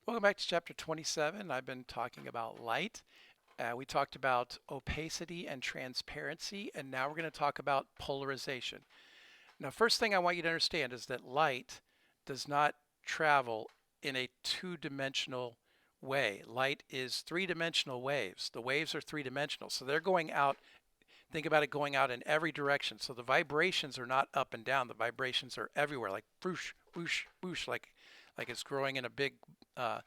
Welcome back to chapter 27. I've been talking about light. We talked about opacity and transparency, and now we're going to talk about polarization. Now, first thing I want you to understand is that light does not travel in a two-dimensional way. Light is three-dimensional waves. The waves are three-dimensional, so they're going out. Think about it going out in every direction. So the vibrations are not up and down. The vibrations are everywhere, like whoosh, whoosh, whoosh, like it's growing in a big uh,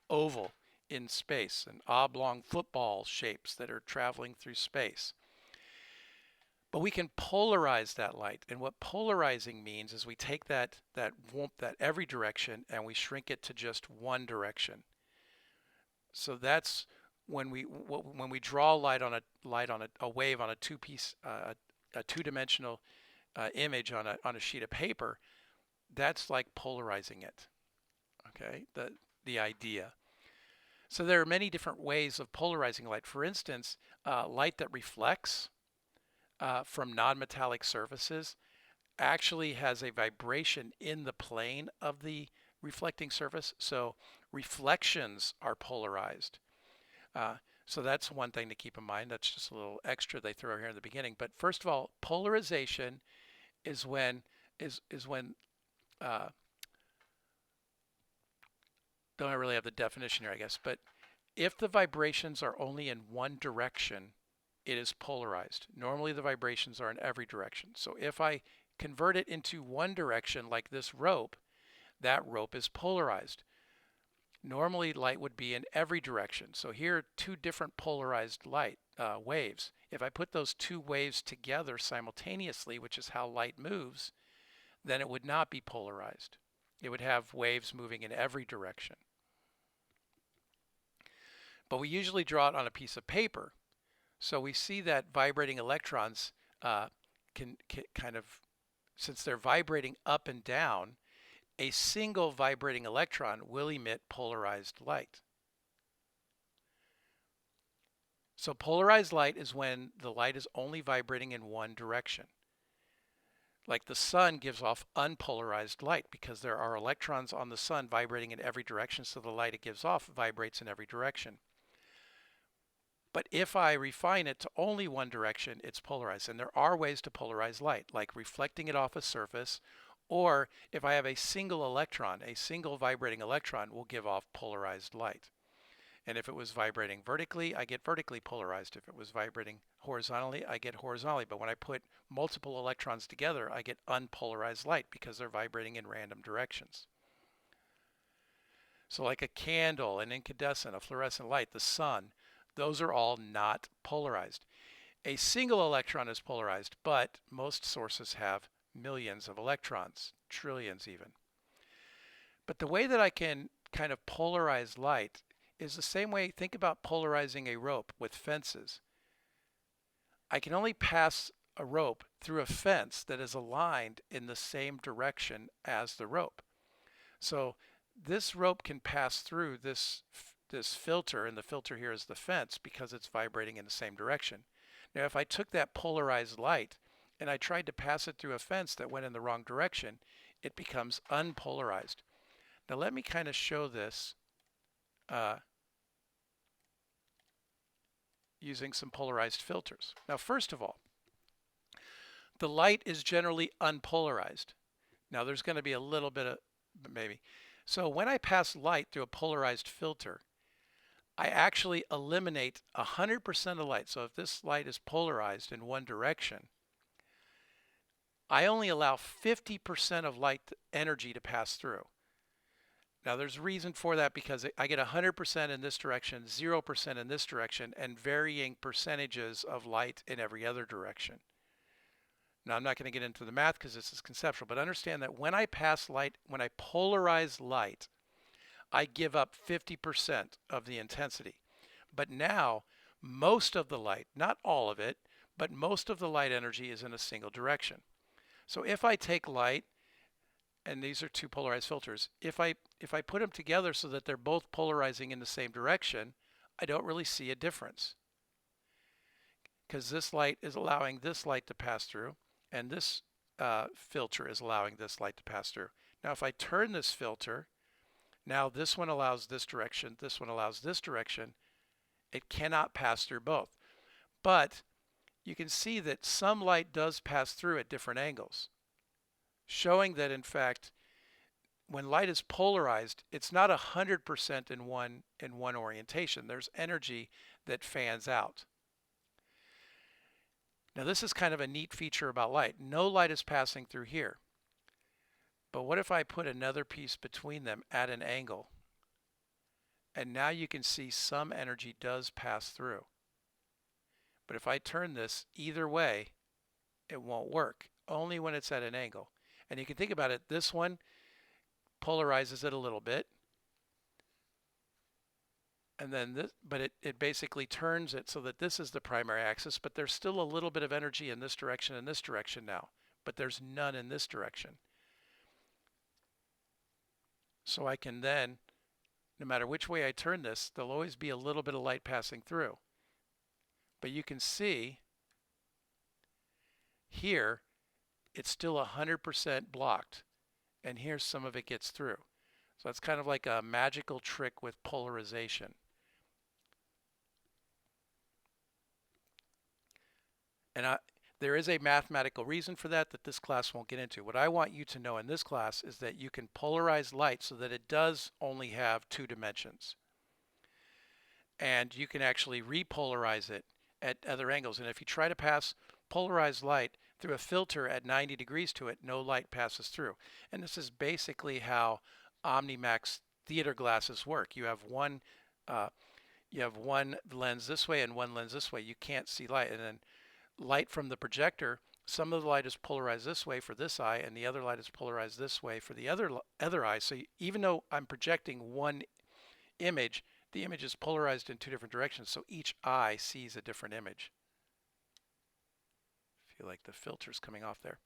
oval in space and oblong football shapes that are traveling through space. But we can polarize that light. And what polarizing means is we take that every direction and we shrink it to just one direction. So that's when we draw light on a wave on a a two-dimensional image on a sheet of paper. That's like polarizing it. Okay, the idea. So there are many different ways of polarizing light. For instance, light that reflects from non-metallic surfaces actually has a vibration in the plane of the reflecting surface. So reflections are polarized. Uh, so that's one thing to keep in mind. That's just a little extra they throw here in the beginning. But first of all, polarization is when uh, don't really have the definition here, I guess, but if the vibrations are only in one direction, it is polarized. Normally the vibrations are in every direction. So if I convert it into one direction, like this rope, that rope is polarized. Normally light would be in every direction. So here are two different polarized light waves. If I put those two waves together simultaneously, which is how light moves, then it would not be polarized. It would have waves moving in every direction. But we usually draw it on a piece of paper. So we see that vibrating electrons can kind of, since they're vibrating up and down, a single vibrating electron will emit polarized light. So polarized light is when the light is only vibrating in one direction. Like the sun gives off unpolarized light because there are electrons on the sun vibrating in every direction, so the light it gives off vibrates in every direction. But if I refine it to only one direction, it's polarized. And there are ways to polarize light, like reflecting it off a surface, or if I have a single electron, a single vibrating electron will give off polarized light. And if it was vibrating vertically, I get vertically polarized. If it was vibrating horizontally, I get horizontally. But when I put multiple electrons together, I get unpolarized light because they're vibrating in random directions. So like a candle, an incandescent, a fluorescent light, the sun, those are all not polarized. A single electron is polarized, but most sources have millions of electrons, trillions even. But the way that I can kind of polarize light is the same way. Think about polarizing a rope with fences. I can only pass a rope through a fence that is aligned in the same direction as the rope. So this rope can pass through this filter, and the filter here is the fence because it's vibrating in the same direction. Now, if I took that polarized light and I tried to pass it through a fence that went in the wrong direction, it becomes unpolarized. Now, let me kind of show this using some polarized filters. Now, first of all, the light is generally unpolarized. Now, there's going to be a little bit of maybe. So when I pass light through a polarized filter, I actually eliminate 100% of light. So if this light is polarized in one direction, I only allow 50% of light energy to pass through. Now there's a reason for that because I get 100% in this direction, 0% in this direction, and varying percentages of light in every other direction. Now I'm not going to get into the math because this is conceptual, but understand that when I pass light, when I polarize light, I give up 50% of the intensity. But now most of the light, not all of it, but most of the light energy is in a single direction. So if I take light, and these are two polarized filters, if I put them together so that they're both polarizing in the same direction, I don't really see a difference. Because this light is allowing this light to pass through, and this filter is allowing this light to pass through. Now if I turn this filter, Now this one allows this direction, this one allows this direction. It cannot pass through both. But you can see that some light does pass through at different angles, showing that in fact when light is polarized, it's not 100% in one orientation. There's energy that fans out. Now this is kind of a neat feature about light. No light is passing through here. But what if I put another piece between them at an angle? And now you can see some energy does pass through. But if I turn this either way, it won't work, only when it's at an angle. And you can think about it, this one polarizes it a little bit. And then this, but it basically turns it so that this is the primary axis, but there's still a little bit of energy in this direction and this direction now, but there's none in this direction. So I can then, no matter which way I turn this, there'll always be a little bit of light passing through. But you can see here, it's still 100% blocked, and here some of it gets through. So that's kind of like a magical trick with polarization. And there is a mathematical reason for that this class won't get into. What I want you to know in this class is that you can polarize light so that it does only have 2 dimensions. And you can actually repolarize it at other angles. And if you try to pass polarized light through a filter at 90 degrees to it, no light passes through. And this is basically how OmniMax theater glasses work. You have one lens this way and one lens this way. You can't see light. And then light from the projector, some of the light is polarized this way for this eye, and the other light is polarized this way for the other eye. So even though I'm projecting one image, the image is polarized in 2 different directions, so each eye sees a different image. I feel like the filter's coming off there.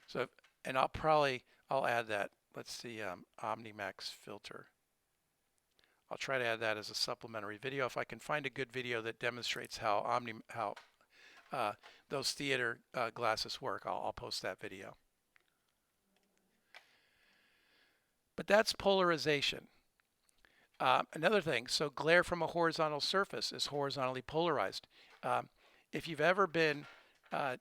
So, and I'll add that. Let's see, OmniMax filter. I'll try to add that as a supplementary video if I can find a good video that demonstrates how those theater glasses work. I'll post that video. But that's polarization. Another thing, so glare from a horizontal surface is horizontally polarized. If you've ever been driving,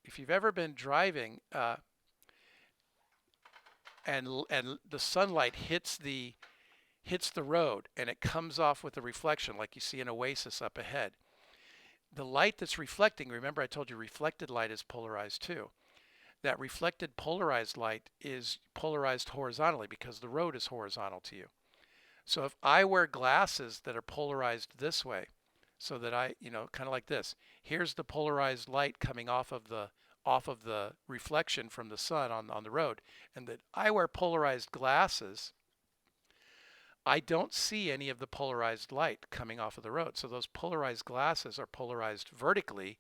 if you've ever been driving and the sunlight hits the road and it comes off with a reflection like you see an oasis up ahead. The light that's reflecting, remember I told you reflected light is polarized too. That reflected polarized light is polarized horizontally because the road is horizontal to you. So if I wear glasses that are polarized this way, so that kind of like this, here's the polarized light coming off of the reflection from the sun on the road, and that I wear polarized glasses, I don't see any of the polarized light coming off of the road. So those polarized glasses are polarized vertically.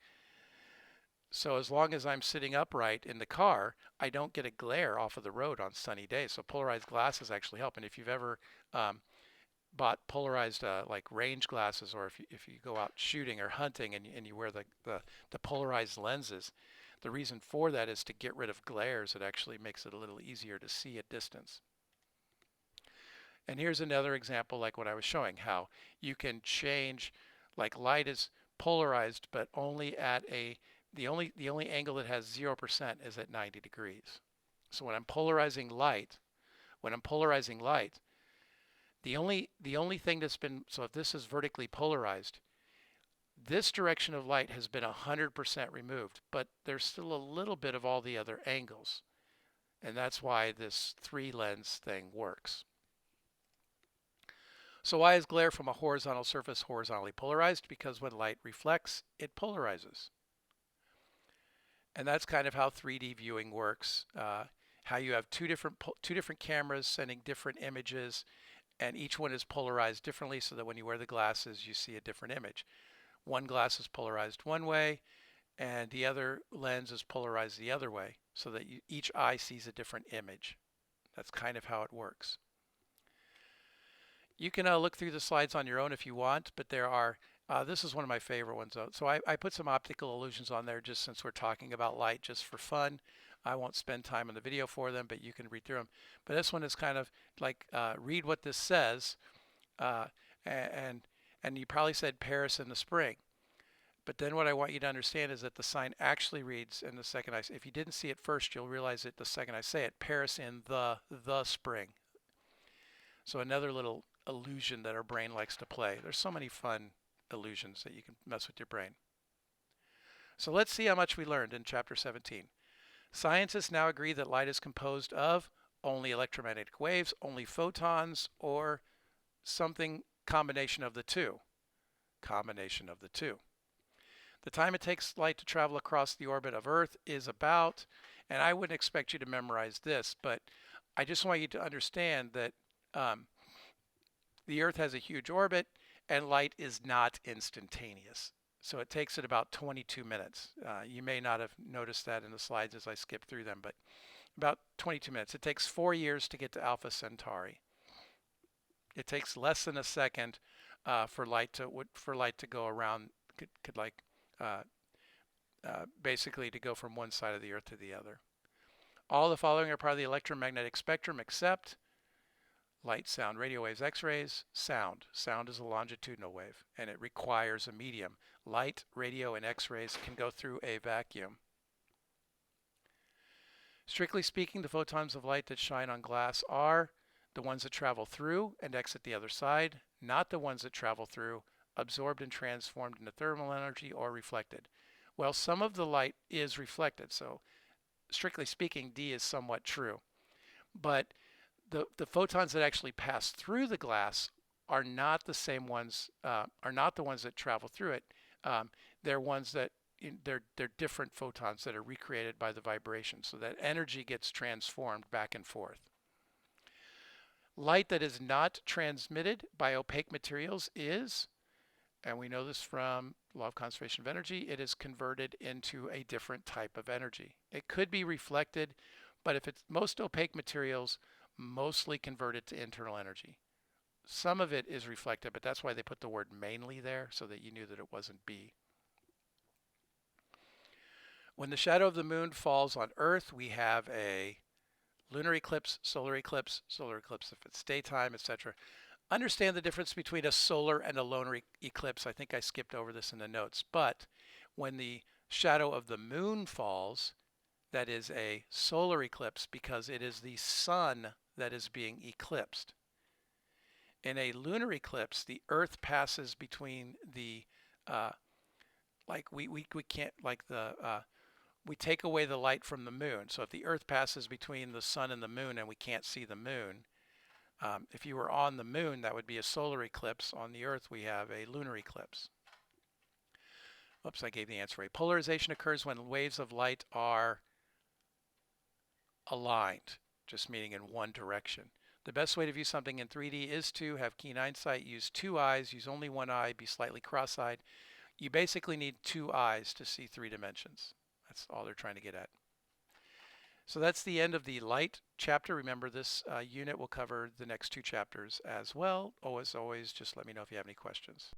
So as long as I'm sitting upright in the car, I don't get a glare off of the road on sunny days. So polarized glasses actually help. And if you've ever bought polarized like range glasses, or if you go out shooting or hunting and you wear the polarized lenses, the reason for that is to get rid of glares. It actually makes it a little easier to see at distance. And here's another example like what I was showing, how you can change, like light is polarized, but only at the only angle that has 0% is at 90 degrees. So when I'm polarizing light, the only thing that's been, so if this is vertically polarized, this direction of light has been 100% removed, but there's still a little bit of all the other angles. And that's why this 3 lens thing works. So why is glare from a horizontal surface horizontally polarized? Because when light reflects, it polarizes. And that's kind of how 3D viewing works. How you have two different cameras sending different images, and each one is polarized differently so that when you wear the glasses, you see a different image. One glass is polarized one way, and the other lens is polarized the other way, so that each eye sees a different image. That's kind of how it works. You can look through the slides on your own if you want, but there are, this is one of my favorite ones. So I put some optical illusions on there just since we're talking about light just for fun. I won't spend time on the video for them, but you can read through them. But this one is kind of like read what this says, uh, and and you probably said Paris in the spring. But then what I want you to understand is that the sign actually reads in the second I say. If you didn't see it first, you'll realize it the second I say it. Paris in the spring. So another little illusion that our brain likes to play. There's so many fun illusions that you can mess with your brain. So let's see how much we learned in chapter 17. Scientists now agree that light is composed of only electromagnetic waves, only photons, or something combination of the two. Combination of the two. The time it takes light to travel across the orbit of Earth is about, and I wouldn't expect you to memorize this, but I just want you to understand that the Earth has a huge orbit and light is not instantaneous. So it takes it about 22 minutes. You may not have noticed that in the slides as I skip through them, but about 22 minutes. It takes 4 years to get to Alpha Centauri. It takes less than a second for light to go around, basically to go from one side of the Earth to the other. All the following are part of the electromagnetic spectrum except light, sound, radio waves, X-rays, sound. Sound is a longitudinal wave and it requires a medium. Light, radio, and X-rays can go through a vacuum. Strictly speaking, the photons of light that shine on glass are the ones that travel through and exit the other side, not the ones that travel through, absorbed and transformed into thermal energy, or reflected. Well, some of the light is reflected, so strictly speaking, D is somewhat true. But the photons that actually pass through the glass are not the same ones, are not the ones that travel through it. They're ones that they're different photons that are recreated by the vibration, so that energy gets transformed back and forth. Light that is not transmitted by opaque materials is, and we know this from law of conservation of energy, it is converted into a different type of energy. It could be reflected, but if it's most opaque materials, mostly converted to internal energy. Some of it is reflected, but that's why they put the word mainly there, so that you knew that it wasn't B. When the shadow of the moon falls on Earth, we have a lunar eclipse, solar eclipse if it's daytime, etc. Understand the difference between a solar and a lunar eclipse. I think I skipped over this in the notes, but when the shadow of the moon falls, that is a solar eclipse because it is the sun that is being eclipsed. In a lunar eclipse, the Earth passes between the we take away the light from the moon. So if the Earth passes between the sun and the moon and we can't see the moon, if you were on the moon, that would be a solar eclipse. On the Earth, we have a lunar eclipse. Oops, I gave the answer right. Polarization occurs when waves of light are aligned, just meaning in one direction. The best way to view something in 3D is to have keen eyesight, use two eyes, use only one eye, be slightly cross-eyed. You basically need two eyes to see 3 dimensions. That's all they're trying to get at. So that's the end of the light chapter. Remember, this unit will cover the next 2 chapters as well. As always, just let me know if you have any questions.